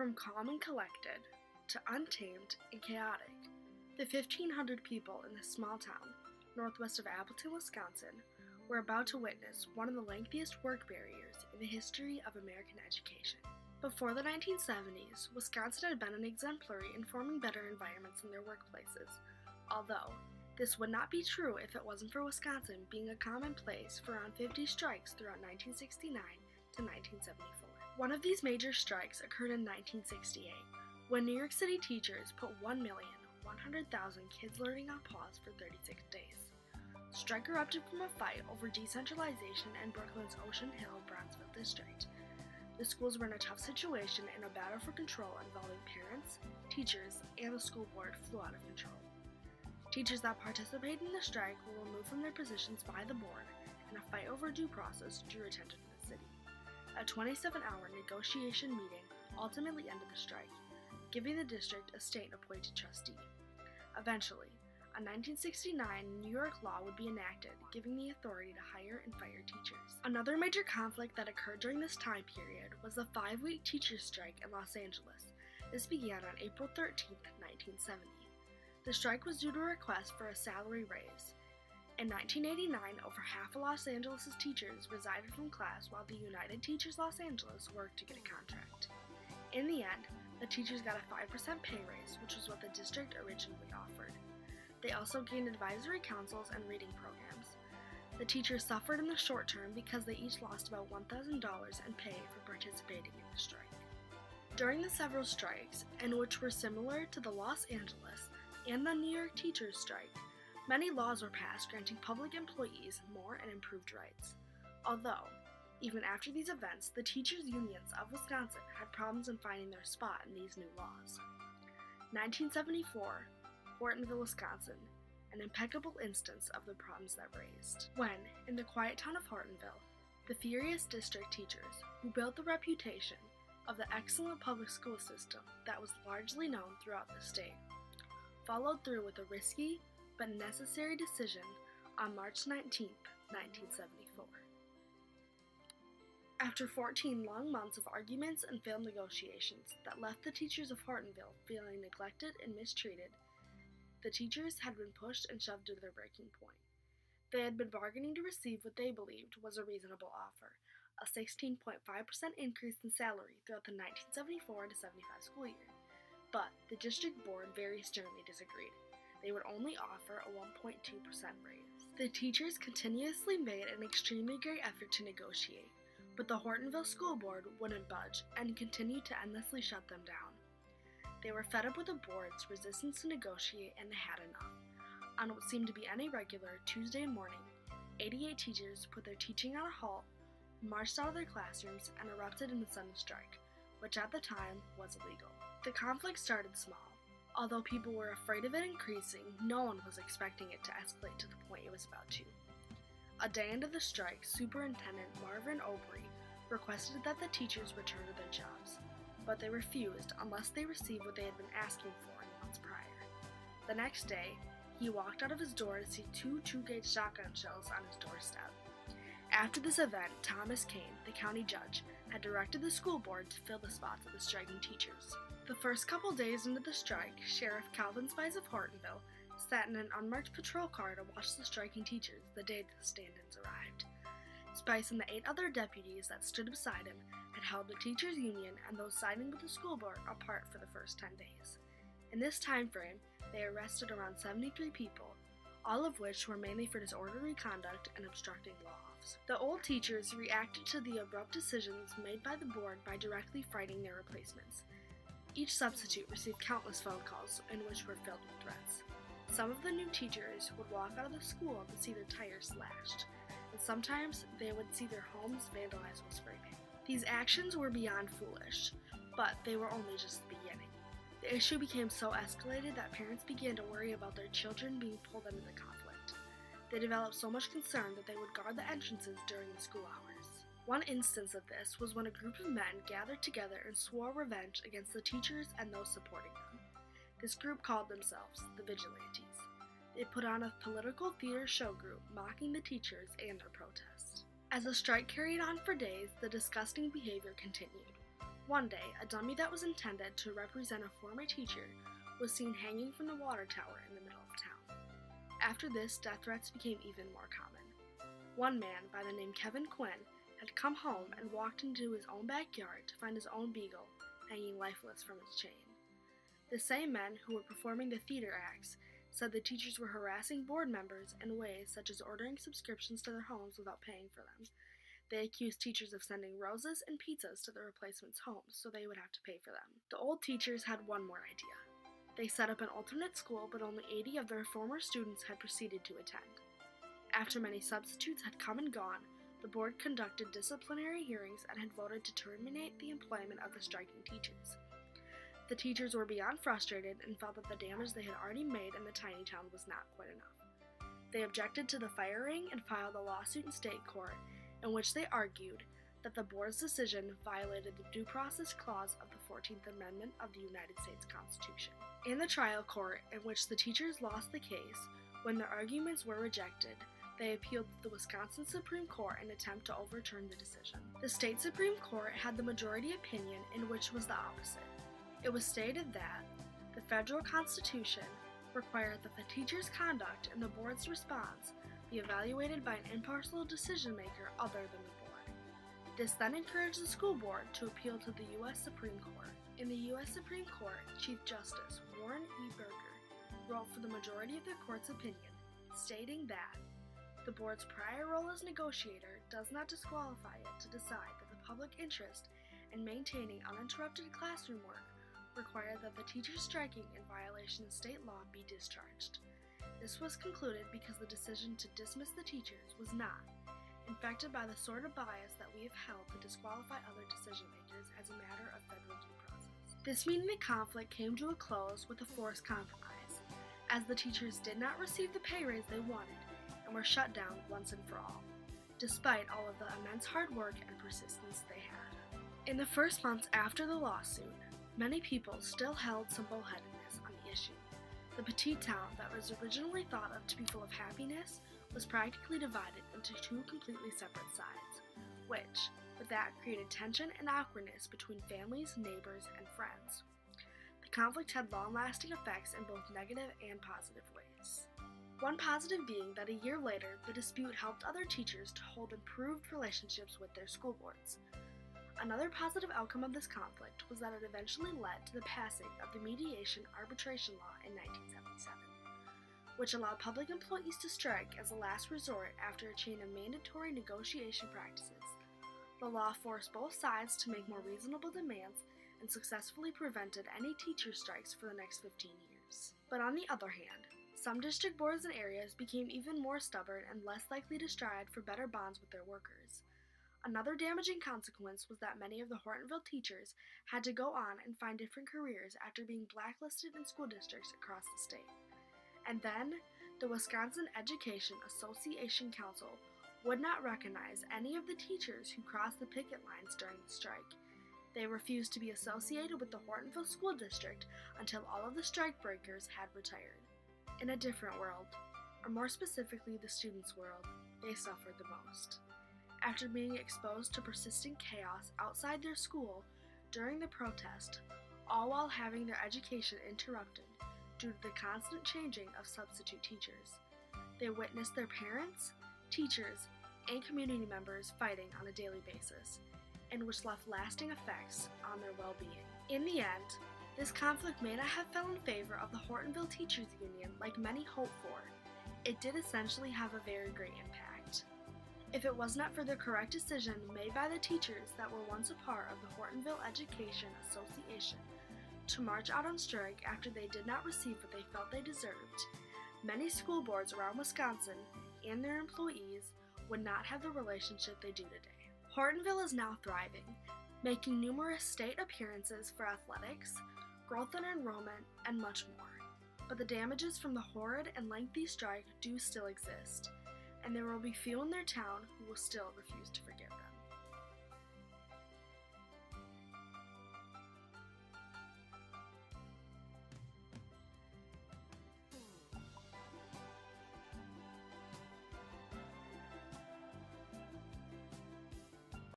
From calm and collected to untamed and chaotic, the 1,500 people in this small town, northwest of Appleton, Wisconsin, were about to witness one of the lengthiest work barriers in the history of American education. Before the 1970s, Wisconsin had been an exemplary in forming better environments in their workplaces, although this would not be true if it wasn't for Wisconsin being a common place for around 50 strikes throughout 1969 to 1974. One of these major strikes occurred in 1968, when New York City teachers put 1,100,000 kids learning on pause for 36 days. The strike erupted from a fight over decentralization in Brooklyn's Ocean Hill-Bronxville district. The schools were in a tough situation, and a battle for control involving parents, teachers, and the school board flew out of control. Teachers that participated in the strike were removed from their positions by the board, and a fight over due process drew attention to the city. A 27-hour negotiation meeting ultimately ended the strike, giving the district a state-appointed trustee. Eventually, a 1969 New York law would be enacted, giving the authority to hire and fire teachers. Another major conflict that occurred during this time period was the 5-week teachers' strike in Los Angeles. This began on April 13, 1970. The strike was due to a request for a salary raise. In 1989, over half of Los Angeles' teachers resided from class, while the United Teachers Los Angeles worked to get a contract. In the end, the teachers got a 5% pay raise, which was what the district originally offered. They also gained advisory councils and reading programs. The teachers suffered in the short term because they each lost about $1,000 in pay for participating in the strike. During the several strikes, and which were similar to the Los Angeles and the New York teachers' strike, many laws were passed granting public employees more and improved rights. Although, even after these events, the teachers' unions of Wisconsin had problems in finding their spot in these new laws. 1974, Hortonville, Wisconsin, an impeccable instance of the problems that raised. When, in the quiet town of Hortonville, the furious district teachers, who built the reputation of the excellent public school system that was largely known throughout the state, followed through with a risky but necessary decision on March 19, 1974. After 14 long months of arguments and failed negotiations that left the teachers of Hortonville feeling neglected and mistreated, the teachers had been pushed and shoved to their breaking point. They had been bargaining to receive what they believed was a reasonable offer, a 16.5% increase in salary throughout the 1974 to 75 school year. But the district board very sternly disagreed. They would only offer a 1.2% raise. The teachers continuously made an extremely great effort to negotiate, but the Hortonville School Board wouldn't budge and continued to endlessly shut them down. They were fed up with the board's resistance to negotiate, and they had enough. On what seemed to be any regular Tuesday morning, 88 teachers put their teaching on a halt, marched out of their classrooms, and erupted in a sudden strike, which at the time was illegal. The conflict started small. Although people were afraid of it increasing, no one was expecting it to escalate to the point it was about to. A day into the strike, Superintendent Marvin Obrey requested that the teachers return to their jobs, but they refused unless they received what they had been asking for in months prior. The next day, he walked out of his door to see 2 2-gauge shotgun shells on his doorstep. After this event, Thomas Kane, the county judge, had directed the school board to fill the spots of the striking teachers. The first couple days into the strike, Sheriff Calvin Spies of Hortonville sat in an unmarked patrol car to watch the striking teachers the day the stand-ins arrived. Spice and the 8 other deputies that stood beside him had held the teachers' union and those siding with the school board apart for the first 10 days. In this time frame, they arrested around 73 people, all of which were mainly for disorderly conduct and obstructing laws. The old teachers reacted to the abrupt decisions made by the board by directly fighting their replacements. Each substitute received countless phone calls, in which were filled with threats. Some of the new teachers would walk out of the school to see their tires slashed, and sometimes they would see their homes vandalized with spray paint. These actions were beyond foolish, but they were only just the beginning. The issue became so escalated that parents began to worry about their children being pulled into the conflict. They developed so much concern that they would guard the entrances during the school hours. One instance of this was when a group of men gathered together and swore revenge against the teachers and those supporting them. This group called themselves the Vigilantes. They put on a political theater show group mocking the teachers and their protest. As the strike carried on for days, the disgusting behavior continued. One day, a dummy that was intended to represent a former teacher was seen hanging from the water tower in the middle of town. After this, death threats became even more common. One man by the name Kevin Quinn had come home and walked into his own backyard to find his own beagle hanging lifeless from its chain. The same men who were performing the theater acts said the teachers were harassing board members in ways such as ordering subscriptions to their homes without paying for them. They accused teachers of sending roses and pizzas to the replacements' homes so they would have to pay for them. The old teachers had one more idea. They set up an alternate school, but only 80 of their former students had proceeded to attend. After many substitutes had come and gone, the board conducted disciplinary hearings and had voted to terminate the employment of the striking teachers. The teachers were beyond frustrated and felt that the damage they had already made in the tiny town was not quite enough. They objected to the firing and filed a lawsuit in state court in which they argued that the board's decision violated the Due Process Clause of the 14th Amendment of the United States Constitution. In the trial court, in which the teachers lost the case, when their arguments were rejected, they appealed to the Wisconsin Supreme Court in an attempt to overturn the decision. The state Supreme Court had the majority opinion, in which was the opposite. It was stated that the federal Constitution required that the teacher's conduct and the board's response be evaluated by an impartial decision-maker other than the board. This then encouraged the school board to appeal to the U.S. Supreme Court. In the U.S. Supreme Court, Chief Justice Warren E. Burger wrote for the majority of the court's opinion, stating that the board's prior role as negotiator does not disqualify it to decide that the public interest in maintaining uninterrupted classroom work required that the teacher striking in violation of state law be discharged. This was concluded because the decision to dismiss the teachers was not infected by the sort of bias that we have held to disqualify other decision-makers as a matter of federal due process. This meeting the conflict came to a close with a forced compromise, as the teachers did not receive the pay raise they wanted and were shut down once and for all, despite all of the immense hard work and persistence they had. In the first months after the lawsuit, many people still held some bullheadedness on the issue. The petite town that was originally thought of to be full of happiness was practically divided into two completely separate sides, which, with that, created tension and awkwardness between families, neighbors, and friends. The conflict had long-lasting effects in both negative and positive ways. One positive being that a year later, the dispute helped other teachers to hold improved relationships with their school boards. Another positive outcome of this conflict was that it eventually led to the passing of the Mediation Arbitration Law in 1977, which allowed public employees to strike as a last resort after a chain of mandatory negotiation practices. The law forced both sides to make more reasonable demands and successfully prevented any teacher strikes for the next 15 years. But on the other hand, some district boards and areas became even more stubborn and less likely to strive for better bonds with their workers. Another damaging consequence was that many of the Hortonville teachers had to go on and find different careers after being blacklisted in school districts across the state. And then, the Wisconsin Education Association Council would not recognize any of the teachers who crossed the picket lines during the strike. They refused to be associated with the Hortonville School District until all of the strikebreakers had retired. In a different world, or more specifically the students' world, they suffered the most. After being exposed to persistent chaos outside their school during the protest, all while having their education interrupted due to the constant changing of substitute teachers, they witnessed their parents, teachers, and community members fighting on a daily basis, and which left lasting effects on their well-being. In the end, this conflict may not have fell in favor of the Hortonville Teachers Union like many hoped for. It did essentially have a very great impact. If it was not for the correct decision made by the teachers that were once a part of the Hortonville Education Association to march out on strike after they did not receive what they felt they deserved, many school boards around Wisconsin and their employees would not have the relationship they do today. Hortonville is now thriving, making numerous state appearances for athletics, growth in enrollment, and much more. But the damages from the horrid and lengthy strike do still exist, and there will be few in their town who will still refuse to forgive.